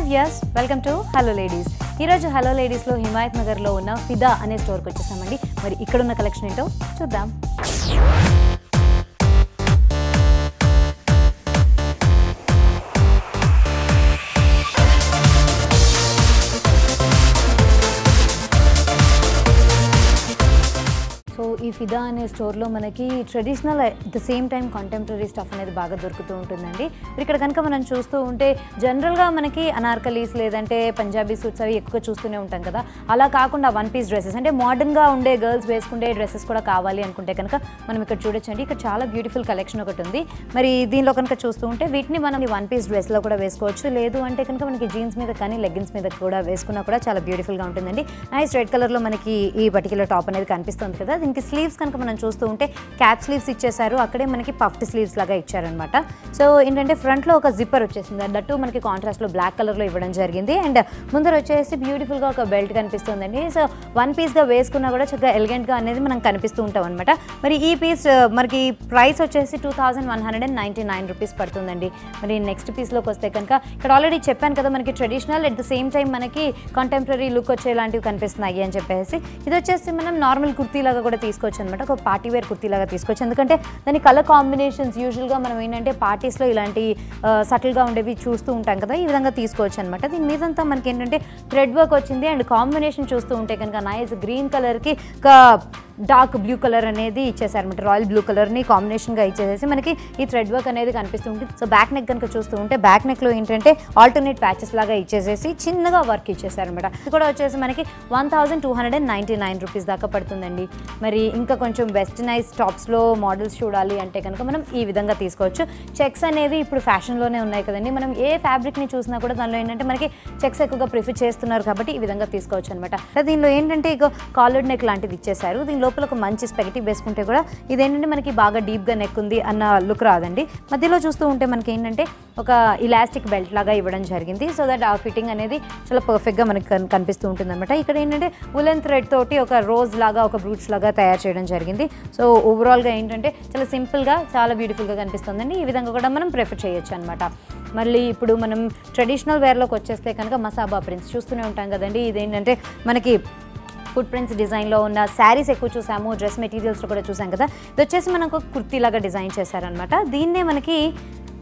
Viewers, welcome to hello ladies. ఈరోజు hello లేడీస్లో హిమాయత్ నగర్లో ఉన్న ఫిదా అనే స్టోర్కి వచ్చేసామండి. మరి ఇక్కడ ఉన్న కలెక్షన్ ఏంటో చూద్దాం. సో ఈ ఫిదా అనే స్టోర్లో మనకి traditional at the same time contemporary stuff అనేది బాగా దొరుకుతూ ఉంటుందండి. ఇక్కడ కనుక మనం చూస్తూ ఉంటే జనరల్గా మనకి అనార్కలీస్ లేదంటే పంజాబీ సూట్స్ అవి ఎక్కువ చూస్తూనే ఉంటాం కదా. అలా కాకుండా వన్ పీస్ డ్రెస్సెస్ అంటే మోడర్న్గా ఉండే గర్ల్స్ వేసుకుంటే డ్రెస్సెస్ కూడా కావాలి అనుకుంటే కనుక మనం ఇక్కడ చూడొచ్చండి. ఇక్కడ చాలా బ్యూటిఫుల్ కలెక్షన్ ఒకటి ఉంది. మరి దీనిలో కనుక చూస్తూ ఉంటే వీటిని మనం వన్ పీస్ డ్రెస్లో కూడా వేసుకోవచ్చు, లేదు అంటే కనుక మనకి జీన్స్ మీద కానీ లెగ్గిన్స్ మీద కూడా వేసుకున్నా కూడా చాలా బ్యూటిఫుల్గా ఉంటుందండి. నైస్ రెడ్ కలర్లో మనకి ఈ పర్టికులర్ టాప్ అనేది కనిపిస్తుంది కదా. దీనికి స్లీవ్స్ కనుక మనం చూస్తూ ఉంటే క్యాప్ స్లీవ్స్ ఇచ్చేసారు, అక్కడే మనకి పఫ్డ్ స్లీవ్స్ లాగా ఇచ్చారనమాట. సో ఏంటంటే ఫ్రంట్లో ఒక జిప్పర్ వచ్చేసింది, దట్టు మనకి కాంట్రాస్ట్లో బ్లాక్ కలర్లో ఇవ్వడం జరిగింది. అండ్ ముందర వచ్చేసి బ్యూటిఫుల్గా ఒక బెల్ట్ కనిపిస్తుందండి. సో వన్ పీస్గా వేసుకున్నా కూడా చక్కగా ఎలిగెంట్గా అనేది మనం కనిపిస్తూ ఉంటాం అనమాట. మరి ఈ పీస్ మనకి ప్రైస్ వచ్చేసి 2199 రూపీస్ పడుతుందండి. మరి నెక్స్ట్ పీస్లోకి వస్తే కనుక ఇక్కడ ఆల్రెడీ చెప్పాను కదా, మనకి traditional at the same time మనకి కంటెంపరీ లుక్ వచ్చేలాంటివి కనిపిస్తున్నాయి అని చెప్పేసి. ఇది వచ్చేసి మనం నార్మల్ కుర్తీ లాగా కూడా తీసుకోవచ్చు అనమాట, ఒక పార్టీ వేర్ కుర్తీ లాగా తీసుకోవచ్చు. ఎందుకంటే దాని కలర్ కాంబినేషన్స్ యూజువల్గా మనం ఏంటంటే పార్టీస్లో ఇలాంటి సటిల్గా ఉండేవి చూస్తూ ఉంటాం కదా, ఈ విధంగా తీసుకోవచ్చు అనమాట. దీని మీదంతా మనకి ఏంటంటే థ్రెడ్ వర్క్ వచ్చింది. అండ్ కాంబినేషన్ చూస్తూ ఉంటే కనుక నైస్ గ్రీన్ కలర్కి ఒక డార్క్ బ్లూ కలర్ అనేది ఇచ్చేసారనమాట. రాయల్ బ్లూ కలర్ని కాంబినేషన్గా ఇచ్చేసేసి మనకి ఈ థ్రెడ్ వర్క్ అనేది కనిపిస్తూ ఉంటుంది. సో బ్యాక్ నెక్ కనుక చూస్తూ ఉంటే బ్యాక్ నెక్లో ఏంటంటే ఆల్టర్నేట్ ప్యాచెస్ లాగా ఇచ్చేసేసి చిన్నగా వర్క్ ఇచ్చేసారనమాట. ఇది కూడా వచ్చేసి మనకి 1299 రూపీస్ దాకా పడుతుందండి. మరి ఇంకా కొంచెం వెస్టర్నైజ్ టాప్స్లో మోడల్స్ చూడాలి అంటే కనుక మనం ఈ విధంగా తీసుకోవచ్చు. చెక్స్ అనేవి ఇప్పుడు ఫ్యాషన్లోనే ఉన్నాయి కదండి. మనం ఏ ఫ్యాబ్రిక్ని చూసినా కూడా దానిలో ఏంటంటే మనకి చెక్స్ ఎక్కువగా ప్రిఫర్ చేస్తున్నారు కాబట్టి ఈ విధంగా తీసుకోవచ్చు అనమాట. దీనిలో ఏంటంటే ఇక కాలర్డ్ నెక్ లాంటిది ఇచ్చేసారు. దీని లోపల ఒక మంచి స్పెగటీ వేసుకుంటే కూడా ఇదేంటంటే మనకి బాగా డీప్గా నెక్ ఉంది అన్న లుక్ రాదండి. మధ్యలో చూస్తూ ఉంటే మనకి ఏంటంటే ఒక ఇలాస్టిక్ బెల్ట్ లాగా ఇవ్వడం జరిగింది. సో దట్ ఆ ఫిట్టింగ్ అనేది చాలా పర్ఫెక్ట్గా మనకి కనిపిస్తూ ఉంటుంది అనమాట. ఇక్కడ ఏంటంటే ఉలెన్ థ్రెడ్ తోటి ఒక రోజ్ లాగా ఒక బ్రూచ్ లాగా తయారు చేయడం జరిగింది. సో ఓవరాల్గా ఏంటంటే చాలా సింపుల్గా చాలా బ్యూటిఫుల్గా కనిపిస్తుందండి. ఈ విధంగా కూడా మనం ప్రిఫర్ చేయొచ్చు అనమాట. మళ్ళీ ఇప్పుడు మనం ట్రెడిషనల్ వేర్లోకి వచ్చేస్తే కనుక మసాబా ప్రింట్స్ చూస్తూనే ఉంటాం కదండి. ఇదేంటంటే మనకి ఫుట్ ప్రింట్స్ డిజైన్లో ఉన్న శారీస్ ఎక్కువ చూసాము, డ్రెస్ మెటీరియల్స్లో కూడా చూసాం కదా. ఇది వచ్చేసి మనకు కుర్తీలాగా డిజైన్ చేశారనమాట. దీన్నే మనకి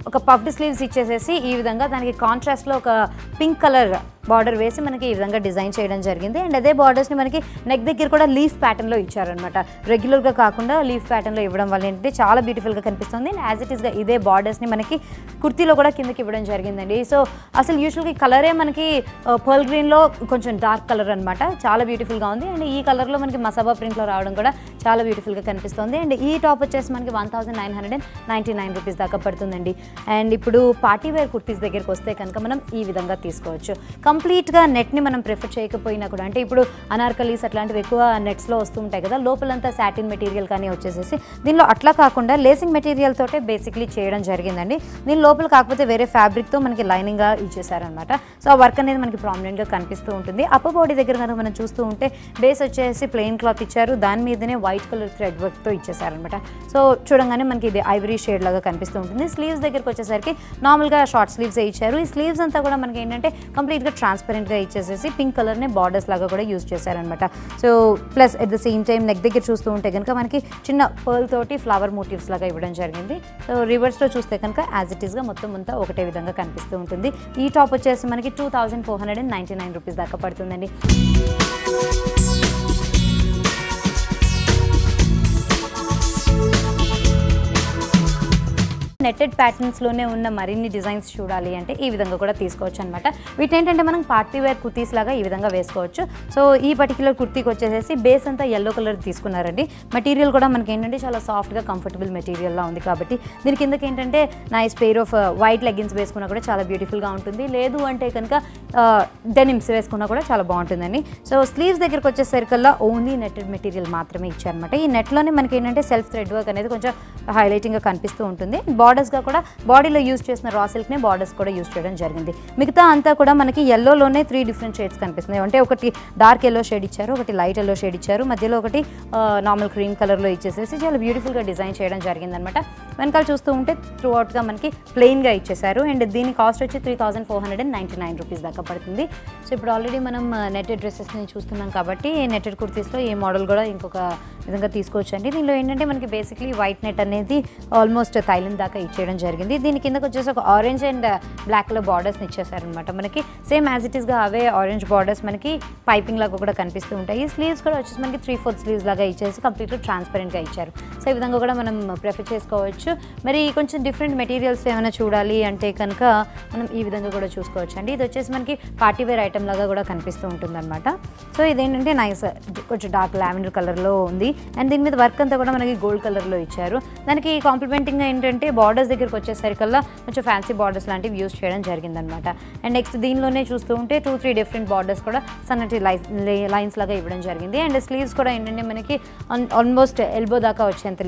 ఒక పఫ్డ్ స్లీవ్స్ ఇచ్చేసేసి ఈ విధంగా దానికి కాంట్రాస్ట్లో ఒక పింక్ కలర్ బార్డర్ వేసి మనకి ఈ విధంగా డిజైన్ చేయడం జరిగింది. అండ్ అదే బార్డర్స్ని మనకి నెక్ దగ్గర కూడా లీఫ్ ప్యాటర్న్లో ఇచ్చారనమాట. రెగ్యులర్గా కాకుండా లీఫ్ ప్యాటర్న్లో ఇవ్వడం వల్ల ఏంటంటే చాలా బ్యూటిఫుల్గా కనిపిస్తుంది. అండ్ యాజ్ ఇట్ ఈస్గా ఇదే బార్డర్స్ని మనకి కుర్తీలో కూడా కిందకి ఇవ్వడం జరిగిందండి. సో అసలు యూజువల్గా ఈ కలరే మనకి పర్ల్ గ్రీన్లో కొంచెం డార్క్ కలర్ అనమాట, చాలా బ్యూటిఫుల్గా ఉంది. అండ్ ఈ కలర్లో మనకి మసాబా ప్రింట్లో రావడం కూడా చాలా బ్యూటిఫుల్గా కనిపిస్తుంది. అండ్ ఈ టాప్ వచ్చేసి మనకి 1999 రూపీస్ దాకా పడుతుందండి. అండ్ ఇప్పుడు పార్టీ వేర్ కుర్తీస్ దగ్గరికి వస్తే కనుక మనం ఈ విధంగా తీసుకోవచ్చు. కంప్లీట్గా నెట్ని మనం ప్రిఫర్ చేయకపోయినా కూడా, అంటే ఇప్పుడు అనార్కలీస్ అట్లాంటివి ఎక్కువ నెట్స్లో వస్తూ ఉంటాయి కదా, లోపలంతా సాటిన్ మెటీరియల్ కానీ వచ్చేసేసి దీనిలో అట్లా కాకుండా లేసింగ్ మెటీరియల్ తోటే బేసిక్లీ చేయడం జరిగిందండి. దీని లోపల కాకపోతే వేరే ఫ్యాబ్రిక్తో మనకి లైనింగ్గా ఇచ్చేసారనమాట. సో ఆ వర్క్ అనేది మనకి ప్రామినెంట్గా కనిపిస్తూ ఉంటుంది. అప్పర్ బాడీ దగ్గర కనుక మనం చూస్తూ ఉంటే బేస్ వచ్చేసి ప్లెయిన్ క్లాత్ ఇచ్చారు, దాని మీదనే వైట్ కలర్ థ్రెడ్ వర్క్తో ఇచ్చేసారనమాట. సో చూడంగానే మనకి ఇది ఐవరీ షేడ్ లాగా కనిపిస్తూ ఉంటుంది. స్లీవ్స్ దగ్గరికి వచ్చేసరికి నార్మల్గా షార్ట్ స్లీవ్స్ ఇచ్చారు. ఈ స్లీవ్స్ అంతా కూడా మనకి ఏంటంటే కంప్లీట్గా ట్రాన్స్పరెంట్గా ఇచ్చేసేసి పింక్ కలర్నే బార్డర్స్ లాగా కూడా యూజ్ చేశారనమాట. So plus at the same time neck దగ్గర చూస్తూ ఉంటే కనుక మనకి చిన్న పర్ల్ తోటి ఫ్లవర్ మోటివ్స్ లాగా ఇవ్వడం జరిగింది. సో రివర్స్లో చూస్తే కనుక యాజ్ ఇట్ ఈస్గా మొత్తం అంతా ఒకటే విధంగా కనిపిస్తూ ఉంటుంది. ఈ టాప్ వచ్చేసి మనకి 2499 రూపీస్ దాకా పడుతుందండి. నెట్టెడ్ ప్యాటర్న్స్లోనే ఉన్న మరిన్ని డిజైన్స్ చూడాలి అంటే ఈ విధంగా కూడా తీసుకోవచ్చు అనమాట. వీటి ఏంటంటే మనం పార్టీ వేర్ కుర్తీస్ లాగా ఈ విధంగా వేసుకోవచ్చు. సో ఈ పర్టికులర్ కుర్తీకి వచ్చేసి బేస్ అంతా ఎల్లో కలర్ తీసుకున్నారండి. మెటీరియల్ కూడా మనకి ఏంటంటే చాలా సాఫ్ట్గా కంఫర్టబుల్ మెటీరియల్లా ఉంది కాబట్టి దీని కిందకి ఏంటంటే nice pair off white leggings వేసుకున్నా కూడా చాలా బ్యూటిఫుల్గా ఉంటుంది. లేదు అంటే కనుక డెనిమ్స్ వేసుకున్నా కూడా చాలా బాగుంటుందండి. సో స్లీవ్స్ దగ్గరికి వచ్చేసరికల్లా ఓన్లీ నెట్టెడ్ మెటీరియల్ మాత్రమే ఇచ్చారనమాట. ఈ నెట్లోనే మనకి ఏంటంటే సెల్ఫ్ థ్రెడ్ వర్క్ అనేది కొంచెం హైలైటింగ్గా కనిపిస్తూ ఉంటుంది. బాడీ బార్డర్స్గా కూడా బాడీలో యూస్ చేసిన రా సిల్క్నే బార్డర్స్ కూడా యూస్ చేయడం జరిగింది. మిగతా అంతా కూడా మనకి ఎల్లోలోనే 3 డిఫరెంట్ షేడ్స్ కనిపిస్తున్నాయి. అంటే ఒకటి డార్క్ ఎల్లో షేడ్ ఇచ్చారు, ఒకటి లైట్ ఎల్లో షేడ్ ఇచ్చారు, మధ్యలో ఒకటి నార్మల్ క్రీమ్ కలర్లో ఇచ్చేసేసి చాలా బ్యూటిఫుల్గా డిజైన్ చేయడం జరిగిందనమాట. వెనకాల చూస్తూ ఉంటే త్రూ అవుట్గా మనకి ప్లెయిన్గా ఇచ్చేసారు. అండ్ దీని కాస్ట్ వచ్చి 3499 రూపీస్ దాకా పడుతుంది. సో ఇప్పుడు ఆల్రెడీ మనం నెట్టెడ్ డ్రెస్సెస్ని చూస్తున్నాం కాబట్టి నెట్టెడ్ కుర్తీస్లో ఈ మోడల్ కూడా ఇంకొక విధంగా తీసుకోవచ్చు అండి. దీనిలో ఏంటంటే మనకి బేసిక్లీ వైట్ నెట్ అనేది ఆల్మోస్ట్ థైలాండ్ దాకా ఇచ్చేయడం జరిగింది. దీని కిందకి వచ్చేసి ఒక ఆరెంజ్ అండ్ బ్లాక్ కలర్ బార్డర్స్ని ఇచ్చేసారనమాట. మనకి సేమ్ యాజ్ ఇట్ ఈస్గా అవే ఆరెంజ్ బార్డర్స్ మనకి పైపింగ్ లాగా కూడా కనిపిస్తూ ఉంటాయి. స్లీవ్స్ కూడా వచ్చేసి మనకి 3/4 స్లీవ్స్ లాగా ఇచ్చేసి కంప్లీట్గా ట్రాన్స్పరెంట్గా ఇచ్చారు. సో ఈ విధంగా కూడా మనం ప్రిఫర్ చేసుకోవచ్చు. మరి కొంచెం డిఫరెంట్ మెటీరియల్స్ ఏమైనా చూడాలి అంటే కనుక మనం ఈ విధంగా కూడా చూసుకోవచ్చు అండి. ఇది వచ్చేసి మనకి పార్టీ వేర్ ఐటమ్ లాగా కూడా కనిపిస్తూ ఉంటుంది అనమాట. సో ఇదేంటంటే నైస్ కొంచెం డార్క్ లావెండర్ కలర్లో ఉంది. అండ్ దీని మీద వర్క్ అంతా కూడా మనకి గోల్డ్ కలర్లో ఇచ్చారు. దానికి కాంప్లిమెంటింగ్గా ఏంటంటే బార్డర్స్ దగ్గరికి వచ్చేసరికల్లా కొంచెం ఫ్యాన్సీ బార్డర్స్ లాంటివి యూస్ చేయడం జరిగిందనమాట. అండ్ నెక్స్ట్ దీనిలోనే చూస్తూ ఉంటే 2-3 డిఫరెంట్ బార్డర్స్ కూడా సన్నటి లైన్స్ లాగా ఇవ్వడం జరిగింది. అండ్ స్లీవ్స్ కూడా ఏంటంటే మనకి ఆల్మోస్ట్ ఎల్బో దాకా వచ్చేంత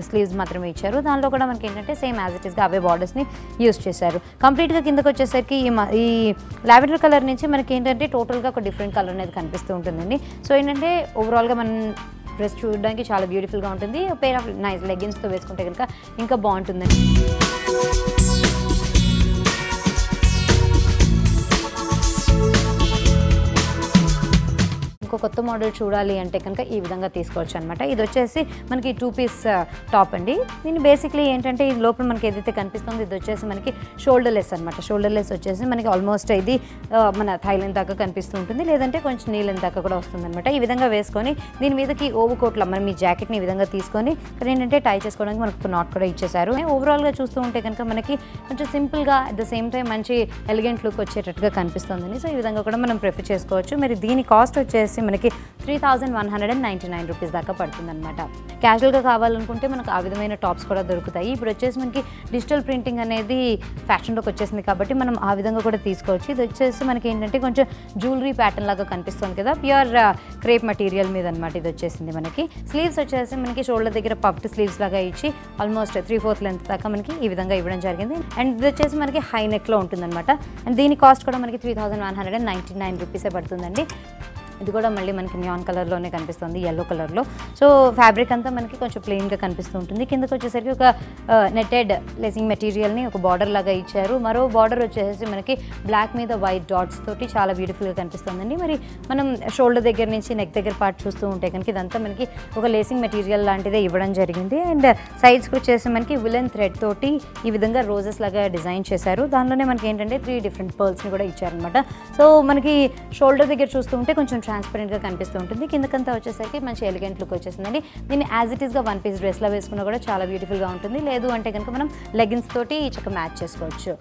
స్లీవ్స్ మాత్రమే ఇచ్చారు. దానిలో కూడా మనకి ఏంటంటే సేమ్ యాజ్ ఇట్ ఈస్గా అవే బార్డర్స్ని యూస్ చేశారు. కంప్లీట్గా కిందకి వచ్చేసరికి ఈ లావెండర్ కలర్ నుంచి మనకి ఏంటంటే టోటల్గా ఒక డిఫరెంట్ కలర్ అనేది కనిపిస్తూ ఉంటుందండి. సో ఏంటంటే ఓవరాల్గా మనం డ్రెస్ చూడడానికి చాలా బ్యూటిఫుల్గా ఉంటుంది. పేర్ ఆఫ్ నైస్ లెగ్గిన్స్తో వేసుకుంటే కనుక ఇంకా బాగుంటుందండి. ఇంకో కొత్త మోడల్ చూడాలి అంటే కనుక ఈ విధంగా తీసుకోవచ్చు అనమాట. ఇది వచ్చేసి మనకి 2 పీస్ టాప్ అండి. దీన్ని బేసిక్లీ ఏంటంటే ఈ లోపల మనకి ఏదైతే కనిపిస్తుందో ఇది వచ్చేసి మనకి షోల్డర్ లెస్ అనమాట. షోల్డర్ లెస్ వచ్చేసి మనకి ఆల్మోస్ట్ ఇది మన థైలెండ్ దాకా కనిపిస్తూ ఉంటుంది, లేదంటే కొంచెం నీళ్ళని దాకా కూడా వస్తుంది అనమాట. ఈ విధంగా వేసుకొని దీని మీదకి ఓవర్ కోట్ల మనం ఈ జాకెట్ని ఈ విధంగా తీసుకొని ఇక్కడ ఏంటంటే టై చేసుకోవడానికి మనకు నాట్ కూడా ఇచ్చేసారు. ఓవరాల్గా చూస్తూ ఉంటే కనుక మనకి కొంచెం సింపుల్గా అట్ ద సేమ్ టైం మంచి ఎలిగెంట్ లుక్ వచ్చేటట్టుగా కనిపిస్తుందండి. సో ఈ విధంగా కూడా మనం ప్రిఫర్ చేసుకోవచ్చు. మరి దీని కాస్ట్ వచ్చేసి మనకి 3199 రూపీస్ దాకా పడుతుంది అనమాట. క్యాజువల్గా కావాలనుకుంటే మనకు ఆ విధమైన టాప్స్ కూడా దొరుకుతాయి. ఇప్పుడు వచ్చేసి మనకి డిజిటల్ ప్రింటింగ్ అనేది ఫ్యాషన్లోకి వచ్చేసింది కాబట్టి మనం ఆ విధంగా కూడా తీసుకోవచ్చు. ఇది వచ్చేసి మనకి ఏంటంటే కొంచెం జ్యువెలరీ ప్యాటర్న్ లాగా కనిపిస్తుంది కదా, ప్యూర్ క్రేప్ మెటీరియల్ మీద అనమాట. ఇది వచ్చేసింది మనకి స్లీవ్స్ వచ్చేసి మనకి షోల్డర్ దగ్గర పఫ్డ్ స్లీవ్స్ లాగా ఇచ్చి ఆల్మోస్ట్ 3/4 లెంత్ దాకా మనకి ఈ విధంగా ఇవ్వడం జరిగింది. అండ్ ఇది వచ్చేసి మనకి హై నెక్లో ఉంటుందన్నమాట. అండ్ దీని కాస్ట్ కూడా మనకి 3199 రూపీసే పడుతుందండి. ఇది కూడా మళ్ళీ మనకి నియాన్ కలర్లోనే కనిపిస్తుంది, ఎల్లో కలర్లో. సో ఫ్యాబ్రిక్ అంతా మనకి కొంచెం ప్లెయిన్గా కనిపిస్తూ ఉంటుంది. కిందకి వచ్చేసరికి ఒక నెట్టెడ్ లేసింగ్ మెటీరియల్ని ఒక బార్డర్ లాగా ఇచ్చారు. మరో బార్డర్ వచ్చేసి మనకి బ్లాక్ మీద వైట్ డాట్స్ తోటి చాలా బ్యూటిఫుల్గా కనిపిస్తుందండి. మరి మనం షోల్డర్ దగ్గర నుంచి నెక్ దగ్గర పార్ట్ చూస్తూ ఉంటే కనుక ఇదంతా మనకి ఒక లేసింగ్ మెటీరియల్ లాంటిదే ఇవ్వడం జరిగింది. అండ్ సైడ్స్కి వచ్చేసి మనకి విలన్ థ్రెడ్ తోటి ఈ విధంగా రోజెస్ లాగా డిజైన్ చేశారు. దానిలోనే మనకి ఏంటంటే 3 డిఫరెంట్ పర్ల్స్ని కూడా ఇచ్చారనమాట. సో మనకి షోల్డర్ దగ్గర చూస్తూ ఉంటే కొంచెం ట్రాన్స్పరెంట్గా కనిపిస్తూ ఉంటుంది. కిందకంతా వచ్చేసరికి మంచి ఎలిగెంట్ లుక్ వచ్చేసిందండి. దీన్ని యాజ్ ఇట్ ఈస్గా 1 పీస్ డ్రెస్లో వేసుకున్నా కూడా చాలా బ్యూటిఫుల్గా ఉంటుంది. లేదు అంటే కనుక మనం లెగిన్స్ తోటి చక్కగా మ్యాచ్ చేసుకోవచ్చు.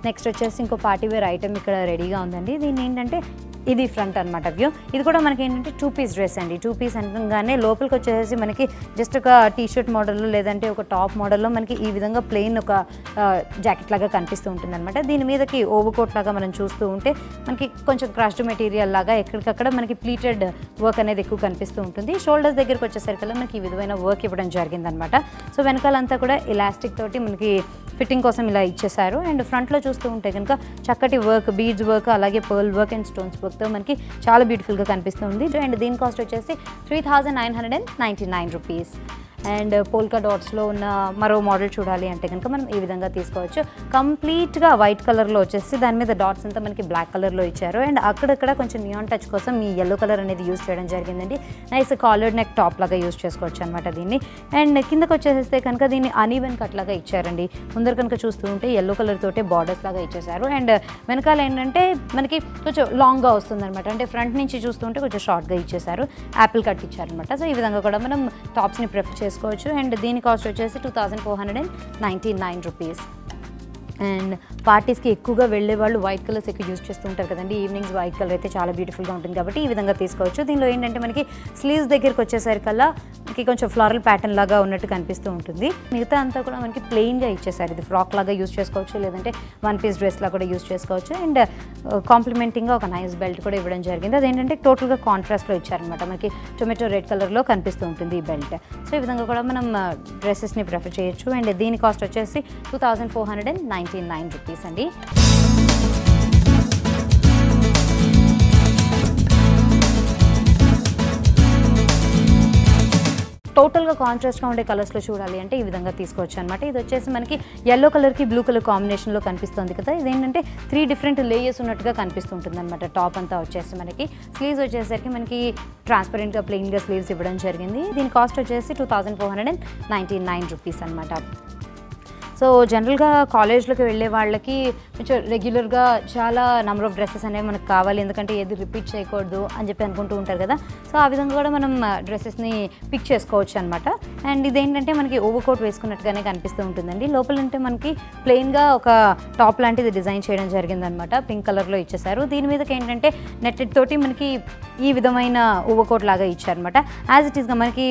నెక్స్ట్ వచ్చేసి ఇంకో పార్టీ వేర్ ఐటమ్ ఇక్కడ రెడీగా ఉందండి. దీన్ని ఏంటంటే ఇది ఫ్రంట్ అనమాట వ్యూ. ఇది కూడా మనకి ఏంటంటే 2 పీస్ డ్రెస్ అండి. 2 పీస్ అనగానే లోపలికి వచ్చేసి మనకి జస్ట్ ఒక టీషర్ట్ మోడల్లో లేదంటే ఒక టాప్ మోడల్లో మనకి ఈ విధంగా ప్లెయిన్ ఒక జాకెట్ లాగా కనిపిస్తూ ఉంటుంది అనమాట. దీని మీదకి ఓవర్ కోట్ లాగా మనం చూస్తూ ఉంటే మనకి కొంచెం క్రష్డ్ మెటీరియల్ లాగా ఎక్కడికక్కడ మనకి ప్లీటెడ్ వర్క్ అనేది ఎక్కువ కనిపిస్తూ ఉంటుంది. షోల్డర్స్ దగ్గరికి వచ్చేసరికల్లా మనకి ఈ విధమైన వర్క్ ఇవ్వడం జరిగిందనమాట. సో వెనకాలంతా కూడా ఎలాస్టిక్ తోటి మనకి ఫిట్టింగ్ కోసం ఇలా ఇచ్చేసారు. అండ్ ఫ్రంట్లో చూస్తూ ఉంటే కనుక చక్కటి వర్క్, బీడ్స్ వర్క్, అలాగే పర్ల్ వర్క్ అండ్ స్టోన్స్ వర్క్తో మనకి చాలా బ్యూటిఫుల్గా కనిపిస్తుంది. అండ్ దీని కాస్ట్ వచ్చేసి 3999 రూపీస్. అండ్ పోల్కా డాట్స్లో ఉన్న మరో మోడల్ చూడాలి అంటే కనుక మనం ఈ విధంగా తీసుకోవచ్చు. కంప్లీట్గా వైట్ కలర్లో వచ్చేసి దాని మీద డాట్స్ అంతా మనకి బ్లాక్ కలర్లో ఇచ్చారు. అండ్ అక్కడక్కడ కొంచెం నియాన్ టచ్ కోసం ఈ ఎల్లో కలర్ అనేది యూస్ చేయడం జరిగిందండి. నైస్ కాలర్డ్ నెక్ టాప్ లాగా యూస్ చేసుకోవచ్చు అనమాట దీన్ని. అండ్ కిందకు వచ్చేస్తే కనుక దీన్ని అనీవెన్ కట్ లాగా ఇచ్చారండి. ముందర కనుక చూస్తూ ఉంటే ఎల్లో కలర్ తోటే బార్డర్స్ లాగా ఇచ్చేసారు. అండ్ వెనకాల ఏంటంటే మనకి కొంచెం లాంగ్గా వస్తుంది అనమాట. అంటే ఫ్రంట్ నుంచి చూస్తుంటే కొంచెం షార్ట్గా ఇచ్చేసారు, యాపిల్ కట్ ఇచ్చారనమాట. సో ఈ విధంగా కూడా మనం టాప్స్ని ప్రిఫర్ చేసుకోవచ్చు. అండ్ దీని కాస్ట్ వచ్చేసి 2499 రూపీస్. అండ్ పార్టీస్కి ఎక్కువగా వెళ్ళే వాళ్ళు వైట్ కలర్స్ ఎక్కువ యూజ్ చేస్తూ ఉంటారు కదండి. ఈవినింగ్స్ వైట్ కలర్ అయితే చాలా బ్యూటిఫుల్గా ఉంటుంది కాబట్టి ఈ విధంగా తీసుకోవచ్చు. దీనిలో ఏంటంటే మనకి స్లీవ్స్ దగ్గరికి వచ్చేసరికల్లా మనకి కొంచెం ఫ్లోరల్ ప్యాటర్న్ లాగా ఉన్నట్టు కనిపిస్తూ ఉంటుంది. మిగతా అంతా కూడా మనకి ప్లెయిన్గా ఇచ్చేసారు. ఇది ఫ్రాక్ లాగా యూజ్ చేసుకోవచ్చు, లేదంటే వన్ పీస్ డ్రెస్లా కూడా యూజ్ చేసుకోవచ్చు. అండ్ కాంప్లిమెంటింగ్గా ఒక నైస్ బెల్ట్ కూడా ఇవ్వడం జరిగింది. అదేంటంటే టోటల్గా కాంట్రాస్ట్లో ఇచ్చారనమాట. మనకి టొమాటో రెడ్ కలర్లో కనిపిస్తూ ఉంటుంది ఈ బెల్ట్. సో ఈ విధంగా కూడా మనం డ్రెస్సెస్ని ప్రిఫర్ చేయొచ్చు. అండ్ దీని కాస్ట్ వచ్చేసి 2499 రూపీస్ అండి. టోటల్గా కాంట్రాస్ట్గా ఉండే కలర్స్లో చూడాలి అంటే ఈ విధంగా తీసుకోవచ్చు అనమాట. ఇది వచ్చేసి మనకి ఎల్లో కలర్కి బ్లూ కలర్ కాంబినేషన్లో కనిపిస్తుంది కదా. ఇదేంటంటే 3 డిఫరెంట్ లేయర్స్ ఉన్నట్టుగా కనిపిస్తుంటుంది అనమాట. టాప్ అంతా వచ్చేసి మనకి స్లీవ్స్ వచ్చేసరికి మనకి ట్రాన్స్పరెంట్గా ప్లెయిన్గా స్లీవ్స్ ఇవ్వడం జరిగింది. దీని కాస్ట్ వచ్చేసి 2499 రూపీస్ అనమాట. సో జనరల్గా కాలేజ్లోకి వెళ్ళే వాళ్ళకి కొంచెం రెగ్యులర్గా చాలా నెంబర్ ఆఫ్ డ్రెస్సెస్ అనేవి మనకు కావాలి, ఎందుకంటే ఏది రిపీట్ చేయకూడదు అని చెప్పి అనుకుంటూ ఉంటారు కదా. సో ఆ విధంగా కూడా మనం డ్రెస్సెస్ని పిక్ చేసుకోవచ్చు అనమాట. అండ్ ఇదేంటంటే మనకి ఓవర్ కోట్ వేసుకున్నట్టుగానే కనిపిస్తూ ఉంటుందండి. లోపల అంటే మనకి ప్లెయిన్గా ఒక టాప్ లాంటిది డిజైన్ చేయడం జరిగిందనమాట. పింక్ కలర్లో ఇచ్చేసారు. దీని మీదకి ఏంటంటే నెట్టెడ్ తోటి మనకి ఈ విధమైన ఓవర్ కోట్ లాగా ఇచ్చారనమాట. యాజ్ ఇట్ ఈస్గా మనకి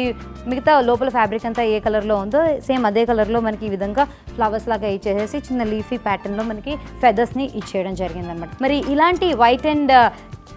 మిగతా లోపల ఫ్యాబ్రిక్ అంతా ఏ కలర్లో ఉందో సేమ్ అదే కలర్లో మనకి ఈ విధంగా ఫ్లవర్స్ లాగా ఇచ్చేసి చిన్న లీఫీ ప్యాటర్న్లో మనకి ఫెదర్స్ని ఇచ్చేయడం జరిగిందనమాట. మరి ఇలాంటి వైట్ అండ్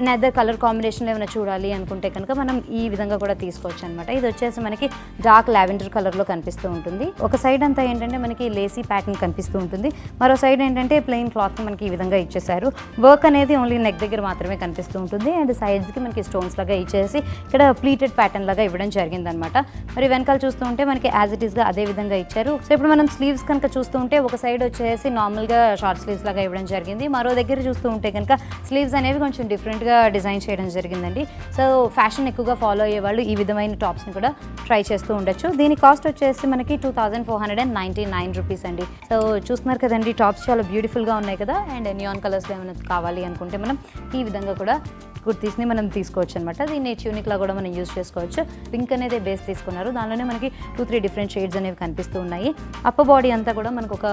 నెదర్ కలర్ కాంబినేషన్లో ఏమైనా చూడాలి అనుకుంటే కనుక మనం ఈ విధంగా కూడా తీసుకోవచ్చు అనమాట. ఇది వచ్చేసి మనకి డార్క్ లావెండర్ కలర్లో కనిపిస్తూ ఉంటుంది. ఒక సైడ్ అంతా ఏంటంటే మనకి లేసీ ప్యాటర్న్ కనిపిస్తూ ఉంటుంది, మరో సైడ్ ఏంటంటే ప్లెయిన్ క్లాత్ మనకి ఈ విధంగా ఇచ్చేసారు. వర్క్ అనేది ఓన్లీ నెక్ దగ్గర మాత్రమే కనిపిస్తూ ఉంటుంది. అండ్ సైడ్స్కి మనకి స్టోన్స్ లాగా ఇచ్చేసి ఇక్కడ ప్లీటెడ్ ప్యాటర్న్ లాగా ఇవ్వడం జరిగిందనమాట. మరి వెనకాల చూస్తూ ఉంటే మనకి యాజ్ ఇట్ ఈస్గా అదే విధంగా ఇచ్చారు. సో ఇప్పుడు మనం స్లీవ్స్ కనుక చూస్తూ ఉంటే ఒక సైడ్ వచ్చేసి నార్మల్గా షార్ట్ స్లీవ్స్ లాగా ఇవ్వడం జరిగింది, మరో దగ్గర చూస్తూ ఉంటే కనుక స్లీవ్స్ అనేవి కొంచెం డిఫరెంట్గా డిజైన్ చేయడం జరిగిందండి. సో ఫ్యాషన్ ఎక్కువగా ఫాలో అయ్యే వాళ్ళు ఈ విధమైన టాప్స్ని కూడా ట్రై చేస్తూ ఉండొచ్చు. దీని కాస్ట్ వచ్చేసి మనకి 2499 రూపీస్ అండి. సో చూస్తున్నారు కదండి, టాప్స్ చాలా బ్యూటిఫుల్గా ఉన్నాయి కదా. అండ్ నియాన్ కలర్స్లో ఏమైనా కావాలి అనుకుంటే మనం ఈ విధంగా కూడా కుర్తీస్ని మనం తీసుకోవచ్చు అనమాట. దీన్ని ట్యూనిక్లా కూడా మనం యూజ్ చేసుకోవచ్చు. పింక్ అనేది బేస్ తీసుకున్నారు, దానిలోనే మనకి 2-3 డిఫరెంట్ షేడ్స్ అనేవి కనిపిస్తూ ఉన్నాయి. అప్పర్ బాడీ అంతా కూడా మనకు ఒక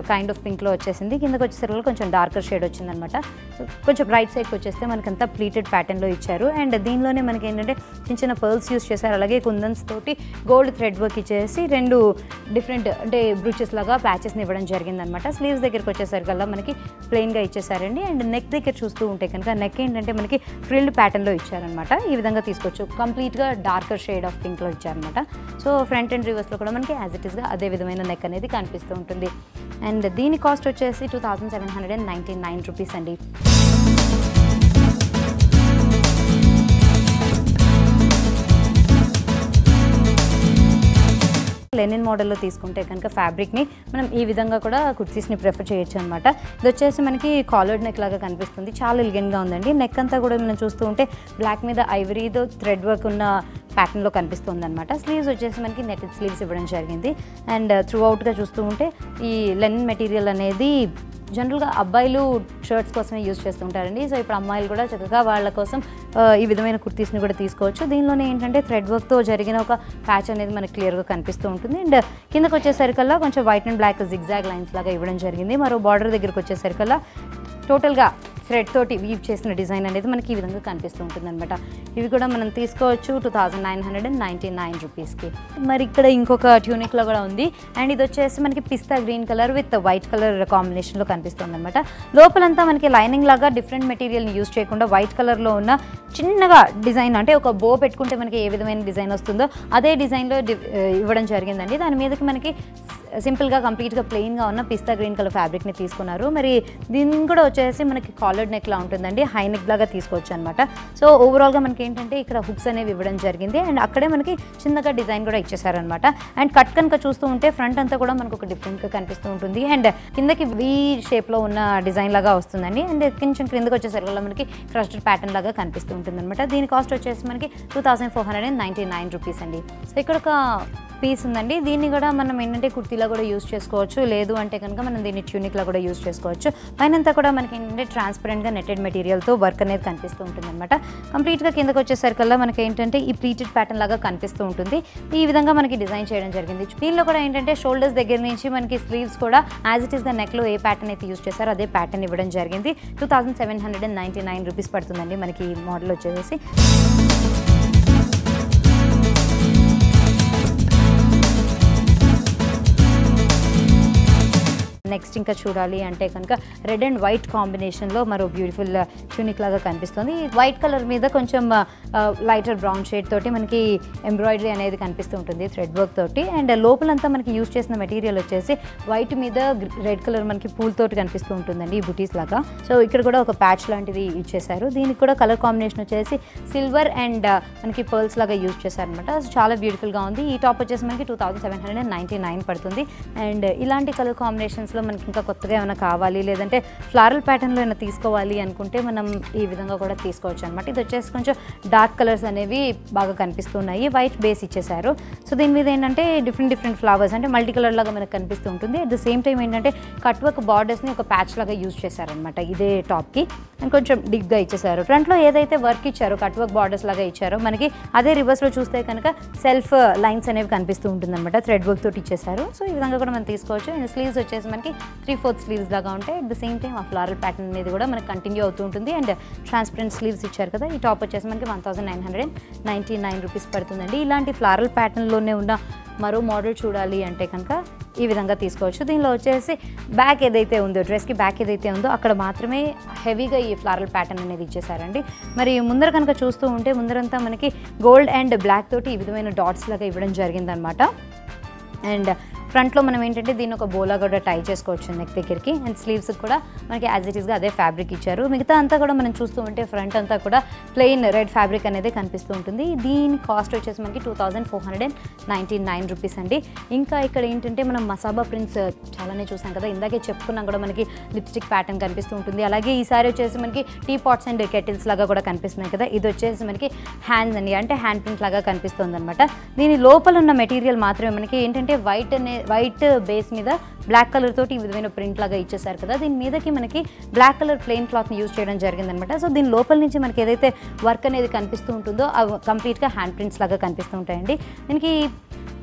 కైండ్ ఆఫ్ పింక్లో వచ్చేసింది. కిందకి వచ్చేసరికి కొంచెం డార్కర్ షేడ్ వచ్చిందనమాట. కొంచెం రైట్ సైడ్కి వచ్చేస్తే మనకంతా ప్లీటెడ్ ప్యాటర్న్లో ఇచ్చారు. అండ్ దీనిలోనే మనకి ఏంటంటే చిన్న చిన్న పర్ల్స్ యూజ్ చేశారు. అలాగే కుందన్స్ తోటి గోల్డ్ థ్రెడ్ వర్క్ ఇచ్చేసి 2 డిఫరెంట్ అంటే బ్రూచెస్ లాగా ప్యాచెస్ని ఇవ్వడం జరిగిందనమాట. స్లీవ్స్ దగ్గరికి వచ్చేసరికల్లా మనకి ప్లెయిన్గా ఇచ్చేసారండి. అండ్ నెక్ దగ్గర చూస్తూ ఉంటే కనుక నెక్ ఏంటంటే మనకి ఫ్రిల్డ్ ప్యాటర్న్లో ఇచ్చారనమాట. ఈ విధంగా తీసుకోవచ్చు. కంప్లీట్గా డార్కర్ షేడ్ ఆఫ్ పింక్లో ఇచ్చారనమాట. సో ఫ్రంట్ అండ్ రివర్స్లో కూడా మనకి యాజ్ ఇట్ ఈస్గా అదే విధమైన నెక్ అనేది కనిపిస్తూ ఉంటుంది. అండ్ దీని కాస్ట్ వచ్చేసి 2799 రూపీస్ అండి. లెనిన్ మోడల్లో తీసుకుంటే కనుక ఫ్యాబ్రిక్ని మనం ఈ విధంగా కూడా కుర్తీస్ని ప్రిఫర్ చేయొచ్చు అనమాట. ఇది వచ్చేసి మనకి కాలర్డ్ నెక్ లాగా కనిపిస్తుంది. చాలా ఎలిగెంట్గా ఉందండి. నెక్ అంతా కూడా మనం చూస్తూ ఉంటే బ్లాక్ మీద ఐవరీతో థ్రెడ్ వర్క్ ఉన్న ప్యాటర్న్లో కనిపిస్తుంది అనమాట. స్లీవ్స్ వచ్చేసి మనకి నెట్టెడ్ స్లీవ్స్ ఇవ్వడం జరిగింది. అండ్ త్రూ అవుట్గా చూస్తూ ఉంటే ఈ లెనిన్ మెటీరియల్ అనేది జనరల్గా అబ్బాయిలు షర్ట్స్ కోసమే యూజ్ చేస్తుంటారండి. సో ఇప్పుడు అమ్మాయిలు కూడా చక్కగా వాళ్ళ కోసం ఈ విధమైన కుర్తీస్ని కూడా తీసుకోవచ్చు. దీనిలోనే ఏంటంటే థ్రెడ్ వర్క్తో జరిగిన ఒక ప్యాచ్ అనేది మనకి క్లియర్గా కనిపిస్తూ ఉంటుంది. అండ్ కిందకు వచ్చేసరికల్లా కొంచెం white and black zigzag lines లాగా ఇవ్వడం జరిగింది. మరో బార్డర్ దగ్గరికి వచ్చేసరికల్లా టోటల్గా థ్రెడ్ తోటి వీవ్ చేసిన డిజైన్ అనేది మనకి ఈ విధంగా కనిపిస్తూ ఉంటుంది అనమాట. ఇవి కూడా మనం తీసుకోవచ్చు 2999 రూపీస్కి. మరి ఇక్కడ ఇంకొక ట్యూనిక్లో కూడా ఉంది. అండ్ ఇది వచ్చేసి మనకి పిస్తా green colour with white colour కాంబినేషన్లో కనిపిస్తుంది అనమాట. లోపలంతా మనకి లైనింగ్ లాగా డిఫరెంట్ మెటీరియల్ని యూజ్ చేయకుండా వైట్ కలర్లో ఉన్న చిన్నగా డిజైన్, అంటే ఒక బో పెట్టుకుంటే మనకి ఏ విధమైన డిజైన్ వస్తుందో అదే డిజైన్లో ఇవ్వడం జరిగిందండి. దాని మీదకి మనకి సింపుల్గా కంప్లీట్గా ప్లెయిన్గా ఉన్న పిస్తా గ్రీన్ కలర్ ఫ్యాబ్రిక్ని తీసుకున్నారు. మరి దీన్ని కూడా వచ్చేసి మనకి కాలర్డ్ నెక్లా ఉంటుందండి. హై నెక్ లాగా తీసుకోవచ్చు అనమాట. సో ఓవరాల్గా మనకి ఏంటంటే ఇక్కడ హుక్స్ అనేవి ఇవ్వడం జరిగింది. అండ్ అక్కడే మనకి చిన్నగా డిజైన్ కూడా ఇచ్చేసారనమాట. అండ్ కట్ కనుక చూస్తూ ఉంటే ఫ్రంట్ అంతా కూడా మనకు ఒక డిఫరెంట్గా కనిపిస్తూ ఉంటుంది. అండ్ కిందకి వీ షేప్లో ఉన్న డిజైన్ లాగా వస్తుందండి. అండ్ కొంచెం కిందకి వచ్చేసరికి మనకి క్రస్టెడ్ ప్యాటర్న్ లాగా కనిపిస్తూ ఉంటుంది అనమాట. దీని కాస్ట్ వచ్చేసి మనకి 2499 రూపీస్ అండి. సో ఇక్కడ ఒక పీస్ ఉందండి. దీన్ని కూడా మనం ఏంటంటే కుర్తీలా లా కూడా యూస్ చేసుకోవచ్చు, లేదు అంటే కనుక మనం దీన్ని ట్యూనిక్ లా కూడా యూస్ చేసుకోవచ్చు. పైనంతా కూడా మనకి ఏంటంటే ట్రాన్స్పరెంట్ గా నెట్టెడ్ మెటీరియల్ తో వర్క్ అనేది కనిపిస్తూ ఉంటుంది అనమాట. కంప్లీట్ గా కిందకి వచ్చేసరికల్లా మనకి ఏంటంటే ఈ ప్లీటెడ్ ప్యాటర్న్ లాగా కనిపిస్తూ ఉంటుంది. ఈ విధంగా మనకి డిజైన్ చేయడం జరిగింది. దీనిలో కూడా ఏంటంటే షోల్డర్స్ దగ్గర నుంచి మనకి స్లీవ్స్ కూడా యాజ్ ఇట్ ఈస్ గా నెక్ లో ఏ ప్యాటర్న్ అయితే యూస్ చేశారో అదే ప్యాటర్న్ ఇవ్వడం జరిగింది. 2799 రూపీస్ పడుతుందండి మనకి ఈ మోడల్ వచ్చేసి. నెక్స్ట్ ఇంకా చూడాలి అంటే కనుక రెడ్ అండ్ వైట్ కాంబినేషన్లో మరో బ్యూటిఫుల్ ట్యూనిక్ లాగా కనిపిస్తుంది. వైట్ కలర్ మీద కొంచెం లైటర్ బ్రౌన్ షేడ్ తోటి మనకి ఎంబ్రాయిడరీ అనేది కనిపిస్తూ ఉంటుంది థ్రెడ్ వర్క్ తోటి. అండ్ లోపలంతా మనకి యూస్ చేసిన మెటీరియల్ వచ్చేసి వైట్ మీద రెడ్ కలర్ మనకి పూల్ తోటి కనిపిస్తూ ఉంటుందండి ఈ బుటీస్ లాగా. సో ఇక్కడ కూడా ఒక ప్యాచ్ లాంటిది ఇచ్చేసారు. దీనికి కూడా కలర్ కాంబినేషన్ వచ్చేసి సిల్వర్ అండ్ మనకి పర్ల్స్ లాగా యూస్ చేశారనమాట. చాలా బ్యూటిఫుల్గా ఉంది. ఈ టాప్ వచ్చేసి మనకి 2799 పడుతుంది. అండ్ ఇలాంటి కలర్ కాంబినేషన్స్ మనకి ఇంకా కొత్తగా ఏమైనా కావాలి లేదంటే ఫ్లారల్ ప్యాటర్న్లో ఏమైనా తీసుకోవాలి అనుకుంటే మనం ఈ విధంగా కూడా తీసుకోవచ్చు అనమాట. ఇది వచ్చేసి కొంచెం డార్క్ కలర్స్ అనేవి బాగా కనిపిస్తున్నాయి. వైట్ బేస్ ఇచ్చేసారు. సో దీని మీద ఏంటంటే డిఫరెంట్ ఫ్లవర్స్ అంటే మల్టీ కలర్ లాగా మనకు కనిపిస్తూ ఉంటుంది. అట్ ద సేమ్ టైం ఏంటంటే కట్ వర్క్ బార్డర్స్ని ఒక ప్యాచ్ లాగా యూజ్ చేశారనమాట ఇదే టాప్కి. అండ్ కొంచెం డిగ్గా ఇచ్చేసారు. ఫ్రంట్లో ఏదైతే వర్క్ ఇచ్చారో కట్ వర్క్ బార్డర్స్ లాగా ఇచ్చారో మనకి అదే రివర్స్లో చూస్తే కనుక సెల్ఫ్ లైన్స్ అనేవి కనిపిస్తూ ఉంటుంది అనమాట. థ్రెడ్ వర్క్ తోటి ఇచ్చేసారు. సో ఈ విధంగా కూడా మనం తీసుకోవచ్చు. అండ్ స్లీవ్స్ వచ్చేసి మనకి 3/4 స్లీవ్స్ లాగా ఉంటాయి. అట్ ద సేమ్ టైం ఆ ఫ్లారల్ ప్యాటర్న్ అనేది కూడా మనకి కంటిన్యూ అవుతూ ఉంటుంది. అండ్ ట్రాన్స్పరెంట్ స్లీవ్స్ ఇచ్చారు కదా. ఈ టాప్ వచ్చేసి మనకి 1999 రూపీస్ పడుతుందండి. ఇలాంటి ఫ్లారల్ ప్యాటర్న్లోనే ఉన్న మరో మోడల్ చూడాలి అంటే కనుక ఈ విధంగా తీసుకోవచ్చు. దీనిలో వచ్చేసి బ్యాక్ ఏదైతే ఉందో డ్రెస్కి బ్యాక్ ఏదైతే ఉందో అక్కడ మాత్రమే హెవీగా ఈ ఫ్లారల్ ప్యాటర్న్ అనేది ఇచ్చేసారండి. మరి ముందర కనుక చూస్తూ ఉంటే ముందరంతా మనకి గోల్డ్ అండ్ బ్లాక్ తోటి ఈ విధమైన డాట్స్ లాగా ఇవ్వడం జరిగిందనమాట. అండ్ ఫ్రంట్లో మనం ఏంటంటే దీన్ని ఒక బోలా కూడా టై చేసుకోవచ్చు నెక్ దగ్గరికి. అండ్ స్లీవ్స్కి కూడా మనకి యాజ్ ఇట్ ఈస్గా అదే ఫ్యాబ్రిక్ ఇచ్చారు. మిగతా అంతా కూడా మనం చూస్తూ ఉంటే ఫ్రంట్ అంతా కూడా ప్లెయిన్ రెడ్ ఫ్యాబ్రిక్ అనేది కనిపిస్తూ ఉంటుంది. దీని కాస్ట్ వచ్చేసి మనకి 2499 రూపీస్ అండి. ఇంకా ఇక్కడ ఏంటంటే మనం మసాబా ప్రింట్స్ చాలానే చూసాం కదా, ఇందాకే చెప్పుకున్నాం కూడా మనకి లిప్స్టిక్ ప్యాటర్న్ కనిపిస్తూ ఉంటుంది. అలాగే ఈసారి వచ్చేసి మనకి టీ పాట్స్ అండ్ కెటిల్స్ లాగా కూడా కనిపిస్తున్నాయి కదా. ఇది వచ్చేసి మనకి హ్యాండ్స్ అండి, అంటే హ్యాండ్ ప్రింట్ లాగా కనిపిస్తుంది అనమాట. దీని లోపల ఉన్న మెటీరియల్ మాత్రమే మనకి ఏంటంటే వైట్ బేస్ మీద బ్లాక్ కలర్ తోటి ఈ విధమైన ప్రింట్ లాగా ఇచ్చేసారు కదా. దీని మీదకి మనకి బ్లాక్ కలర్ ప్లెయిన్ క్లాత్ని యూజ్ చేయడం జరిగిందనమాట. సో దీని లోపల నుంచి మనకి ఏదైతే వర్క్ అనేది కనిపిస్తూ ఉంటుందో అవి కంప్లీట్గా హ్యాండ్ ప్రింట్స్ లాగా కనిపిస్తూ ఉంటాయండి. దీనికి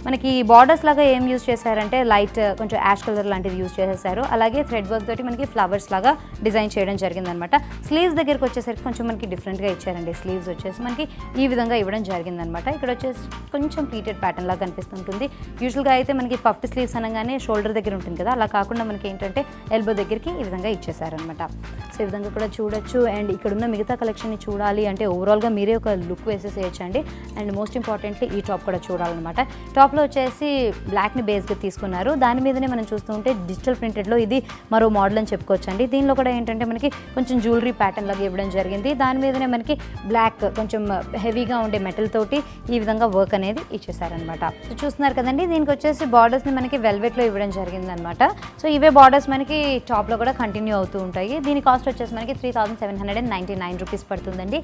మనకి బార్డర్స్ లాగా ఏం యూజ్ చేశారంటే లైట్ కొంచెం యాష్ కలర్ లాంటిది యూజ్ చేసేసారు. అలాగే థ్రెడ్ వర్క్ తోటి మనకి ఫ్లవర్స్ లాగా డిజైన్ చేయడం జరిగిందనమాట. స్లీవ్స్ దగ్గరికి వచ్చేసరికి కొంచెం మనకి డిఫరెంట్గా ఇచ్చారండి. స్లీవ్స్ వచ్చేసి మనకి ఈ విధంగా ఇవ్వడం జరిగిందనమాట. ఇక్కడ వచ్చేసి కొంచెం ప్లీటెడ్ ప్యాటర్న్ లాగా కనిపిస్తుంటుంది. యూజువల్గా అయితే మనకి పఫ్డ్ స్లీవ్స్ అనగానే షోల్డర్ దగ్గర ఉంటుంది కదా, అలా కాకుండా మనకి ఏంటంటే ఎల్బో దగ్గరికి ఈ విధంగా ఇచ్చేసారనమాట. సో ఈ విధంగా కూడా చూడొచ్చు. అండ్ ఇక్కడున్న మిగతా కలెక్షన్ని చూడాలి అంటే ఓవరాల్గా మీరే ఒక లుక్ వేసేసేయచ్చండి. అండ్ మోస్ట్ ఇంపార్టెంట్లీ ఈ టాప్ కూడా చూడాలన్నమాట. టాప్లో వచ్చేసి బ్లాక్ని బేస్గా తీసుకున్నారు. దాని మీదనే మనం చూస్తూ ఉంటే డిజిటల్ ప్రింటెడ్లో ఇది మరో మోడల్ అని చెప్పుకోవచ్చు అండి. దీనిలో కూడా ఏంటంటే మనకి కొంచెం జ్యువెలరీ ప్యాటర్న్ లాగా ఇవ్వడం జరిగింది. దాని మీదనే మనకి బ్లాక్ కొంచెం హెవీగా ఉండే మెటల్ తోటి ఈ విధంగా వర్క్ అనేది ఇచ్చేసారనమాట. సో చూస్తున్నారు కదండి, దీనికి వచ్చేసి బార్డర్స్ని మనకి వెల్వెట్లో ఇవ్వడం జరిగిందనమాట. సో ఇవే బార్డర్స్ మనకి టాప్లో కూడా కంటిన్యూ అవుతూ ఉంటాయి. దీని కాస్ట్ వచ్చేసి మనకి 3799 రూపీస్ పడుతుందండి.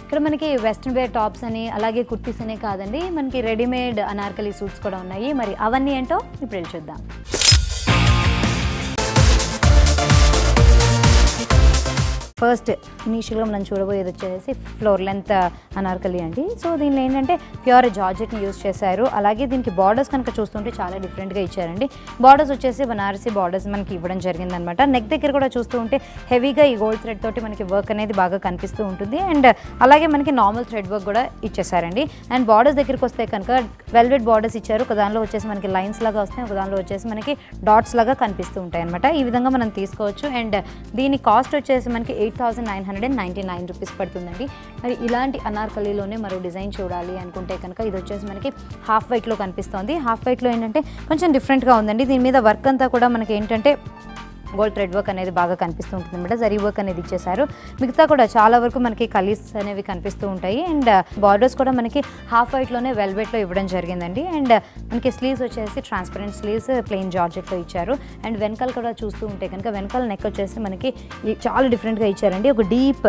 ఇక్కడ మనకి వెస్ట్రన్ వేర్ టాప్స్ అని అలాగే కుర్తీస్ అనే కాదండి, మనకి రెడీమేడ్ అనార్కలి సూట్స్ కూడా ఉన్నాయి. మరి అవన్నీ ఏంటో ఇప్పుడు వెళ్ళి చూద్దాం. ఫస్ట్ ఇనీషియల్గా మనం చూడబోయేది వచ్చేసి ఫ్లోర్ లెంత్ అనార్కలి అండి. సో దీనిలో ఏంటంటే ప్యూర్ జార్జెట్ని యూజ్ చేశారు. అలాగే దీనికి బార్డర్స్ కనుక చూస్తుంటే చాలా డిఫరెంట్గా ఇచ్చారండి. బార్డర్స్ వచ్చేసి బనారసి బార్డర్స్ మనకి ఇవ్వడం జరిగిందనమాట. నెక్ దగ్గర కూడా చూస్తూ ఉంటే హెవీగా ఈ గోల్డ్ థ్రెడ్ తోటి మనకి వర్క్ అనేది బాగా కనిపిస్తూ ఉంటుంది. అండ్ అలాగే మనకి నార్మల్ థ్రెడ్ వర్క్ కూడా ఇచ్చేసారండి. అండ్ బార్డర్స్ దగ్గరికి వస్తే కనుక వెల్వెట్ బార్డర్స్ ఇచ్చారు. ఒక దానిలో వచ్చేసి మనకి లైన్స్ లాగా వస్తాయి, ఒక దానిలో వచ్చేసి మనకి డాట్స్ లాగా కనిపిస్తూ ఉంటాయి అనమాట. ఈ విధంగా మనం తీసుకోవచ్చు. అండ్ దీని కాస్ట్ వచ్చేసి మనకి 8999 రూపీస్ పడుతుందండి. మరి ఇలాంటి అనార్కలీలోనే మరో డిజైన్ చూడాలి అనుకుంటే కనుక ఇది వచ్చేసి మనకి హాఫ్ వైట్లో కనిపిస్తుంది. హాఫ్ వైట్లో ఏంటంటే కొంచెం డిఫరెంట్గా ఉందండి. దీని మీద వర్క్ అంతా కూడా మనకి ఏంటంటే గోల్డ్ థ్రెడ్ వర్క్ అనేది బాగా కనిపిస్తూ ఉంటుంది అనమాట. జరీ వర్క్ అనేది ఇచ్చేసారు. మిగతా కూడా చాలా వరకు మనకి కలీస్ అనేవి కనిపిస్తూ ఉంటాయి. అండ్ బార్డర్స్ కూడా మనకి హాఫ్ వైట్లోనే వెల్వెట్లో ఇవ్వడం జరిగిందండి. అండ్ మనకి స్లీవ్స్ వచ్చేసి ట్రాన్స్పరెంట్ స్లీవ్స్ ప్లెయిన్ జార్జెట్లో ఇచ్చారు. అండ్ వెనకాల కూడా చూస్తూ ఉంటే కనుక వెనకాల నెక్ వచ్చేసి మనకి చాలా డిఫరెంట్గా ఇచ్చారండి. ఒక డీప్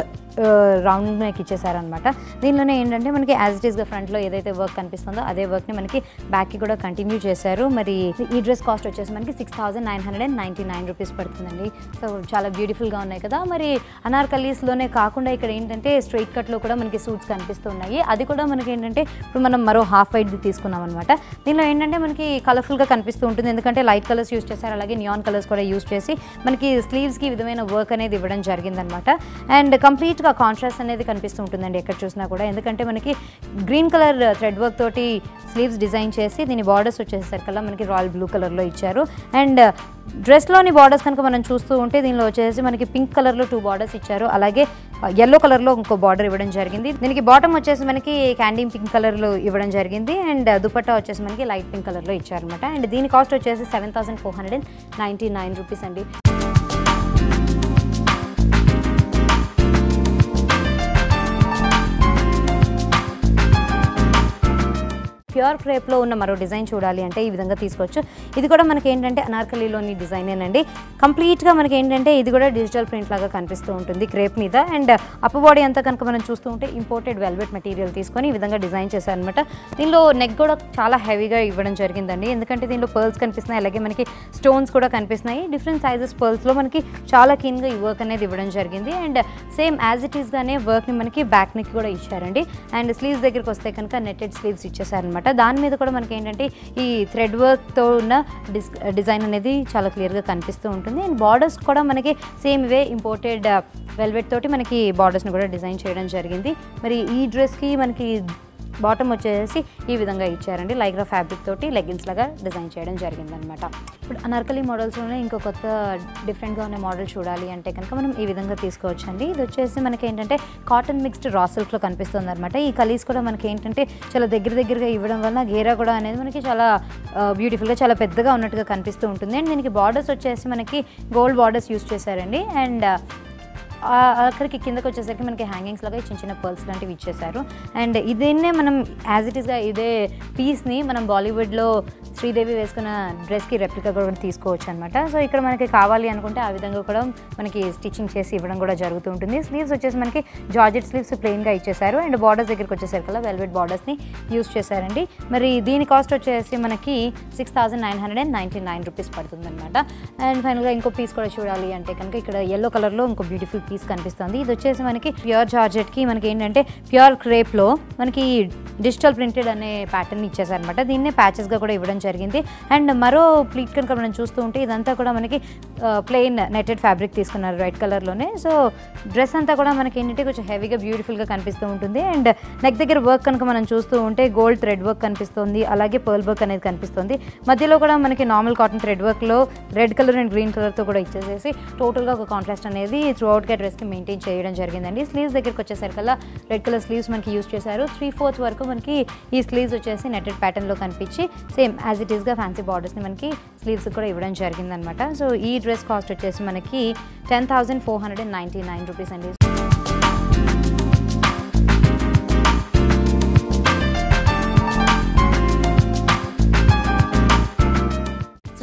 రౌండ్ నెక్ ఇచ్చేసారనమాట. దీనిలోనే ఏంటంటే మనకి యాజ్ ఇట్ ఈస్గా ఫ్రంట్లో ఏదైతే వర్క్ కనిపిస్తుందో అదే వర్క్ని మనకి బ్యాక్కి కూడా కంటిన్యూ చేశారు. మరి ఈ డ్రెస్ కాస్ట్ వచ్చేసి మనకి 6,999 రూపీస్ పడుతుందండి. సో చాలా బ్యూటిఫుల్గా ఉన్నాయి కదా. మరి అనార్కలీస్లోనే కాకుండా ఇక్కడ ఏంటంటే స్ట్రైట్ కట్లో కూడా మనకి సూట్స్ కనిపిస్తున్నాయి. అది కూడా మనకి ఏంటంటే ఇప్పుడు మనం మరో హాఫ్ వైట్ తీసుకున్నాం అనమాట. దీనిలో ఏంటంటే మనకి కలర్ఫుల్గా కనిపిస్తూ ఉంటుంది, ఎందుకంటే లైట్ కలర్స్ యూస్ చేశారు, అలాగే నియాన్ కలర్స్ కూడా యూస్ చేసి మనకి స్లీవ్స్కి విధమైన వర్క్ అనేది ఇవ్వడం జరిగిందనమాట. అండ్ కంప్లీట్గా కాంట్రాస్ట్ అనేది కనిపిస్తూ ఉంటుందండి ఎక్కడ చూసినా కూడా, ఎందుకంటే మనకి గ్రీన్ కలర్ థ్రెడ్ వర్క్ తోటి స్లీవ్స్ డిజైన్ చేసి దీని బార్డర్స్ వచ్చేసరికల్లా మనకి రాయల్ బ్లూ కలర్లో ఇచ్చారు. అండ్ డ్రెస్లోని బార్డర్స్ కనుక మనం చూస్తూ ఉంటే దీనిలో వచ్చేసి మనకి పింక్ కలర్లో 2 బార్డర్స్ ఇచ్చారు, అలాగే ఎల్లో కలర్లో ఇంకో బార్డర్ ఇవ్వడం జరిగింది. దీనికి బాటమ్ వచ్చేసి మనకి క్యాండీ పింక్ కలర్లో ఇవ్వడం జరిగింది. అండ్ దుపట్టా వచ్చేసి మనకి లైట్ పింక్ కలర్లో ఇచ్చారనమాట. అండ్ దీని కాస్ట్ వచ్చేసి 7,499 రూపీస్ అండి. ప్యూర్ క్రేప్లో ఉన్న మరో డిజైన్ చూడాలి అంటే ఈ విధంగా తీసుకోవచ్చు. ఇది కూడా మనకి ఏంటంటే అనార్కలీలోని డిజైనేనండి. కంప్లీట్గా మనకి ఏంటంటే ఇది కూడా డిజిటల్ ప్రింట్ లాగా కనిపిస్తూ ఉంటుంది క్రేప్ మీద. అండ్ అప్పర్ బాడీ అంతా కనుక మనం చూస్తూ ఉంటే ఇంపోర్టెడ్ వెల్వెట్ మెటీరియల్ తీసుకొని ఈ విధంగా డిజైన్ చేశారనమాట. దీనిలో నెక్ కూడా చాలా హెవీగా ఇవ్వడం జరిగిందండి, ఎందుకంటే దీనిలో పర్ల్స్ కనిపిస్తున్నాయి, అలాగే మనకి స్టోన్స్ కూడా కనిపిస్తున్నాయి. డిఫరెంట్ సైజెస్ పర్ల్స్లో మనకి చాలా క్లీన్గా ఈ వర్క్ అనేది ఇవ్వడం జరిగింది. అండ్ సేమ్ యాజ్ ఇట్ ఈస్గానే వర్క్ని మనకి బ్యాక్ నెక్ కూడా ఇచ్చారండి. అండ్ స్లీవ్స్ దగ్గరికి వస్తే కనుక నెట్టెడ్ స్లీవ్స్ ఇచ్చేసారనమాట. దాని మీద కూడా మనకి ఏంటంటే ఈ థ్రెడ్ వర్క్తో ఉన్న డిజైన్ అనేది చాలా క్లియర్గా కనిపిస్తూ ఉంటుంది. అండ్ బార్డర్స్ కూడా మనకి సేమ్ ఇవే ఇంపోర్టెడ్ వెల్వెట్ తోటి మనకి బార్డర్స్ని కూడా డిజైన్ చేయడం జరిగింది. మరి ఈ డ్రెస్కి మనకి బాటమ్ వచ్చేసి ఈ విధంగా ఇచ్చారండి, లైక్రా ఫ్యాబ్రిక్ తోటి లెగ్గిన్స్ లాగా డిజైన్ చేయడం జరిగిందనమాట. ఇప్పుడు అనార్కలి మోడల్స్లోనే ఇంకో కొత్త డిఫరెంట్గా ఉన్న మోడల్ చూడాలి అంటే కనుక మనం ఈ విధంగా తీసుకోవచ్చు అండి. ఇది వచ్చేసి మనకి ఏంటంటే కాటన్ మిక్స్డ్ రా సిల్క్లో కనిపిస్తుంది అనమాట. ఈ కలీస్ కూడా మనకి ఏంటంటే చాలా దగ్గరగా ఇవ్వడం వల్ల గేరా కూడా అనేది మనకి చాలా బ్యూటిఫుల్గా చాలా పెద్దగా ఉన్నట్టుగా కనిపిస్తూ ఉంటుంది. అండ్ దీనికి బార్డర్స్ వచ్చేసి మనకి గోల్డ్ బార్డర్స్ యూస్ చేశారండి. అండ్ అక్కడికి కిందకి వచ్చేసరికి మనకి హ్యాంగింగ్స్ లాగా చిన్న పర్ల్స్ లాంటివి ఇచ్చేసారు. అండ్ ఇదేనే మనం యాజ్ ఇట్ ఈస్గా ఇదే పీస్ని మనం బాలీవుడ్లో శ్రీదేవి వేసుకున్న డ్రెస్కి రెప్లికా కూడా తీసుకోవచ్చు అనమాట. సో ఇక్కడ మనకి కావాలి అనుకుంటే ఆ విధంగా కూడా మనకి స్టిచ్చింగ్ చేసి ఇవ్వడం కూడా జరుగుతూ ఉంటుంది. స్లీవ్స్ వచ్చేసి మనకి జార్జెట్ స్లీవ్స్ ప్లెయిన్గా ఇచ్చేసారు. అండ్ బార్డర్స్ దగ్గరికి వచ్చేసరికి వెల్వెట్ బార్డర్స్ని యూస్ చేశారండి. మరి దీని కాస్ట్ వచ్చేసి మనకి 6,999 రూపీస్ పడుతుంది అనమాట. అండ్ ఫైనల్గా ఇంకో పీస్ కూడా చూడాలి అంటే కనుక ఇక్కడ ఎల్లో కలర్లో ఇంకో బ్యూటిఫుల్ పీస్ కనిపిస్తుంది. ఇది వచ్చేసి మనకి ప్యూర్ జార్జెట్కి మనకి ఏంటంటే ప్యూర్ క్రేప్లో మనకి డిజిటల్ ప్రింటెడ్ అనే ప్యాటర్న్ ఇచ్చేసారనమాట. దీన్నే ప్యాచెస్గా కూడా ఇవ్వడం జరిగింది. అండ్ మరో ప్లీట్ కనుక మనం చూస్తూ ఉంటే ఇదంతా కూడా మనకి ప్లెయిన్ నెట్టెడ్ ఫ్యాబ్రిక్ తీసుకున్నారు రెడ్ కలర్లోనే. సో డ్రెస్ అంతా కూడా మనకి ఏంటంటే కొంచెం హెవీగా బ్యూటిఫుల్గా కనిపిస్తూ ఉంటుంది. అండ్ నెక్ దగ్గర వర్క్ కనుక మనం చూస్తూ ఉంటే గోల్డ్ థ్రెడ్ వర్క్ కనిపిస్తుంది, అలాగే పర్ల్ వర్క్ అనేది కనిపిస్తుంది. మధ్యలో కూడా మనకి నార్మల్ కాటన్ థ్రెడ్ వర్క్లో రెడ్ కలర్ అండ్ గ్రీన్ కలర్తో కూడా ఇచ్చేసేసి టోటల్గా ఒక కాంట్రాస్ట్ అనేది త్రూ అవుట్గా డ్రెస్కి మెయింటైన్ చేయడం జరిగిందండి. స్లీవ్స్ దగ్గరికి వచ్చేసరికల్లా రెడ్ కలర్ స్లీవ్స్ మనకి యూస్ చేశారు. 3/4 వరకు మనకి ఈ స్లీవ్స్ వచ్చేసి నెట్టెడ్ ప్యాటర్న్లో కనిపించి సేమ్ యాజ్ ఇట్ ఈస్గా ఫ్యాన్సీ బార్డర్స్ని మనకి స్లీవ్స్ కూడా ఇవ్వడం జరిగిందనమాట. సో ఈ డ్రెస్ కాస్ట్ వచ్చేసి మనకి 10,499 రూపీస్ అండి.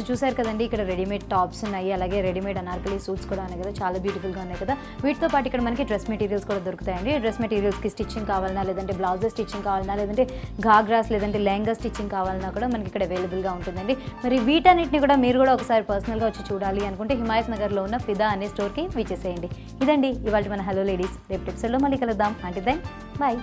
చూసారు కదండి, ఇక్కడ రెడీమేడ్ టాప్స్ ఉన్నాయి, అలాగే రెడీమేడ్ అనార్కలి సూట్స్ కూడా ఉన్నాయి కదా, చాలా బ్యూటిఫుల్గా ఉన్నాయి కదా. వీటితో పాటు ఇక్కడ మనకి డ్రెస్ మెటీరియల్స్ కూడా దొరుకుతాయండి. డ్రెస్ మెటీరియల్స్కి స్టిచ్చింగ్ కావాలన్నా, లేదంటే బ్లౌజెస్ స్టిచ్చింగ్ కావాలన్నా, లేదంటే ఘాగ్రాస్ లేదంటే లెహంగా స్టిచ్చింగ్ కావాలన్నా కూడా మనకి ఇక్కడ అవైలబుల్గా ఉంటుందండి. మరి వీటన్నిటిని కూడా మీరు కూడా ఒకసారి పర్సనల్గా వచ్చి చూడాలి అనుకుంటే హిమాయత్ నగర్లో ఉన్న ఫిదా అనే స్టోర్కి విచ్చేసేయండి. ఇదండి ఇవాళ మన హలో లేడీస్. రేపు ఎపిసోడ్లో మళ్ళీ కలుద్దాం. అంటే దెన్ బాయ్.